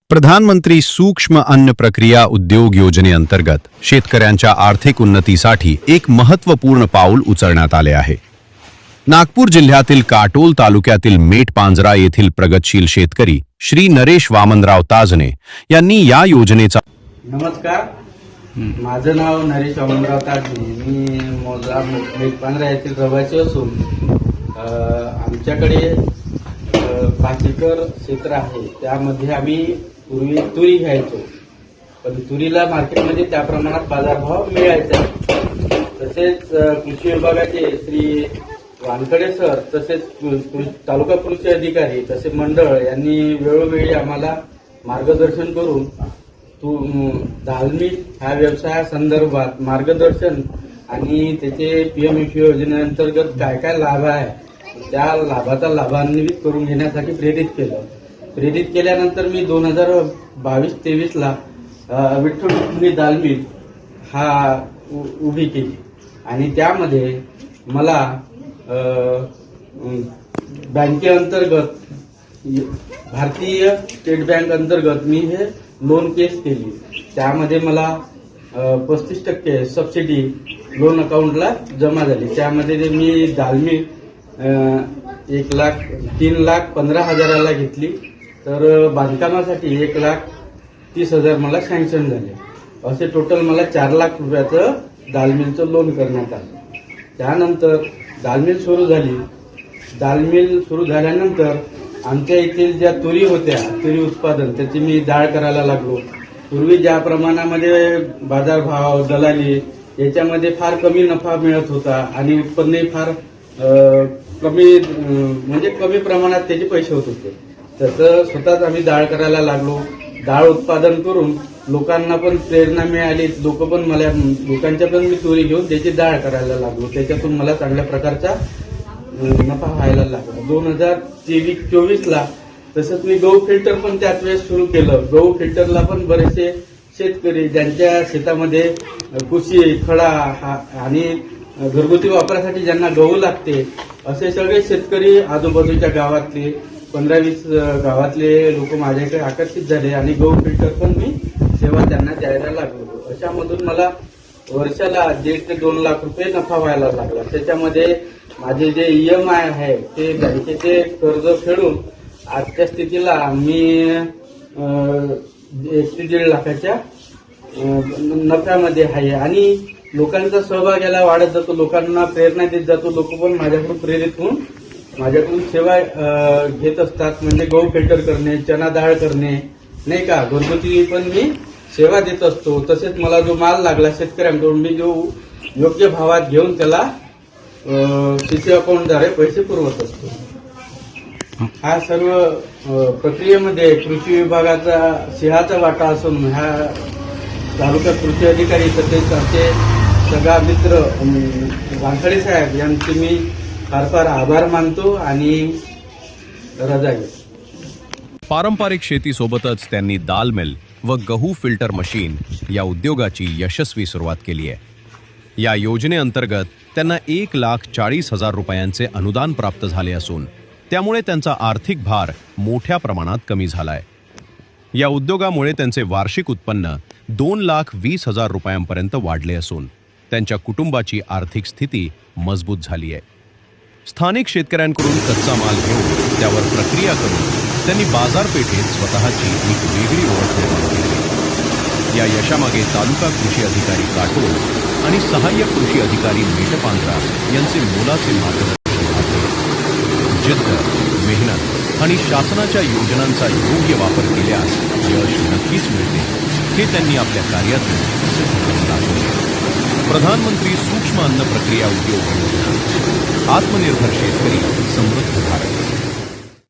प्रधानमंत्री सूक्ष्म अन्न प्रक्रिया उद्योग योजनेअंतर्गत शेतकऱ्यांच्या आर्थिक उन्नतीसाठी एक महत्त्वपूर्ण पाऊल उचलण्यात आले आहे। नागपूर जिल्ह्यातील काटोल तालुक्यातील मेटपांजरा येथील प्रगतशील शेतकरी श्री नरेश वामनराव ताजने यांनी या योजनेचा नमस्कार, माझं नाव नरेश वामनराव ताजने। मी मोजा मेटपांजरा येथील रहिवासी असून आमच्याकडे 5 एकर क्षेत्र आहे। त्यामध्ये आम्ही पूर्वी तुरी घ्यायचो, पण तुरीला मार्केटमध्ये त्या प्रमाणात बाजारभाव मिळायचा। तसेच कृषी विभागाचे श्री वानखडे सर, तसेच तालुका कृषी अधिकारी तसे मंडळ यांनी वेळोवेळी आम्हाला मार्गदर्शन करून दालमी ह्या व्यवसायासंदर्भात मार्गदर्शन आणि त्याचे पीएमएफई योजनेअंतर्गत काय काय लाभ आहे त्या लाभाचा लाभान्वित करून घेण्यासाठी प्रेरित केल्यानंतर मी 2022-23 ला विठ्ठल रुक्मिणी दाल मिल हा उभी केली आणि त्यामध्ये मला बँकेअंतर्गत भारतीय स्टेट बँक अंतर्गत मी हे लोन केस केली। त्यामध्ये मला 35% सबसिडी लोन अकाउंटला जमा झाली। त्यामध्ये मी दालमी 1,03,15,000 घेतली, तर बांधकामासाठी 1,30,000 मला सँक्शन झाले। असे टोटल मला 4 लाख रुपयाचं दालमिलचं लोन करण्यात आलं। त्यानंतर दालमिल सुरू झाली। दालमिल सुरू झाल्यानंतर आमच्या येथील ज्या तुरी होत्या, तुरी उत्पादन त्याची मी डाळ करायला लागलो। पूर्वी ज्या प्रमाणामध्ये बाजारभाव दलाली याच्यामध्ये फार कमी नफा मिळत होता आणि उत्पन्नही फार कमी प्रमाणात त्याचे पैसे होत होते। तसं स्वतःच आम्ही डाळ करायला लागलो। डाळ उत्पादन करून लोकांना पण प्रेरणा मिळाली, लोकांच्या पण मी तुरी घेऊन त्याची डाळ करायला लागलो। त्याच्यातून मला चांगल्या प्रकारचा नफा व्हायला लागला। 2023-24 ला तसंच मी गहू फिल्टर पण त्याच वेळेस सुरू केलं। गहू फिल्टरला पण बरेचसे शेतकरी ज्यांच्या शेतामध्ये कुशी, खडा आणि घरगुती वापरासाठी ज्यांना गहू लागते असे सगळे शेतकरी आजूबाजूच्या गावातले 15-20 गावातले लोक माझ्याकडे आकर्षित झाले आणि गहू फिल्टर पण मी सेवा त्यांना द्यायला लागलो। अशामधून मला वर्षाला 1.5 ते 2 लाख रुपये नफा व्हायला लागला। त्याच्यामध्ये माझे जे EMI आहे ते बँकेचे कर्ज फेडून आजच्या स्थितीला मी 1 ते 1.5 लाखाच्या नफ्यामध्ये आहे आणि लोकांचा सहभाग याला वाढत जातो, लोकांना प्रेरणा देत जातो। लोक पण माझ्याकडून प्रेरित होऊन माझ्याकडून सेवा घेत असतात, म्हणजे गहू फिल्टर करणे, चना डाळ करणे, नाही का, घरगुती पण मी सेवा देत असतो। तसेच मला जो माल लागला शेतकऱ्यांकडून मी जो योग्य भावात घेऊन त्याला सीसी अकाउंटद्वारे पैसे पुरवत असतो। हा सर्व प्रक्रियेमध्ये कृषी विभागाचा सिंहाचा वाटा असून ह्या तालुका कृषी अधिकारी तसेच आमचे सगळा मित्र वानखडे साहेब यांचे मी फार आभार मानतो आणि रजा घेतो। पारंपरिक शेतीसोबतच त्यांनी दाल मिल व गहू फिल्टर मशीन या उद्योगाची यशस्वी सुरुवात केली आहे। या योजनेअंतर्गत त्यांना 1,40,000 रुपयांचे अनुदान प्राप्त झाले असून त्यामुळे त्यांचा आर्थिक भार मोठ्या प्रमाणात कमी झालाय। या उद्योगामुळे त्यांचे वार्षिक उत्पन्न 2,20,000 रुपयांपर्यंत वाढले असून त्यांच्या कुटुंबाची आर्थिक स्थिती मजबूत झाली आहे। स्थानिक शेतकऱ्यांकडून कच्चा माल घेऊन त्यावर प्रक्रिया करून त्यांनी बाजारपेठेत स्वतःची एक वेगळी ओळख निर्माण केली। या यशामागे तालुका कृषी अधिकारी काटोल आणि सहाय्यक कृषी अधिकारी मेटपांजरा यांचे मोलाचे मार्गदर्शन आहे। जिद्द, मेहनत आणि शासनाच्या योजनांचा योग्य वापर केल्यास यश नक्कीच मिळते, हे त्यांनी आपल्या कार्यातून सिद्ध करून दाखवले। प्रधानमंत्री सूक्ष्म अन्न प्रक्रिया उद्योग योजना, आत्मनिर्भर शेतकरी, समृद्ध भारत।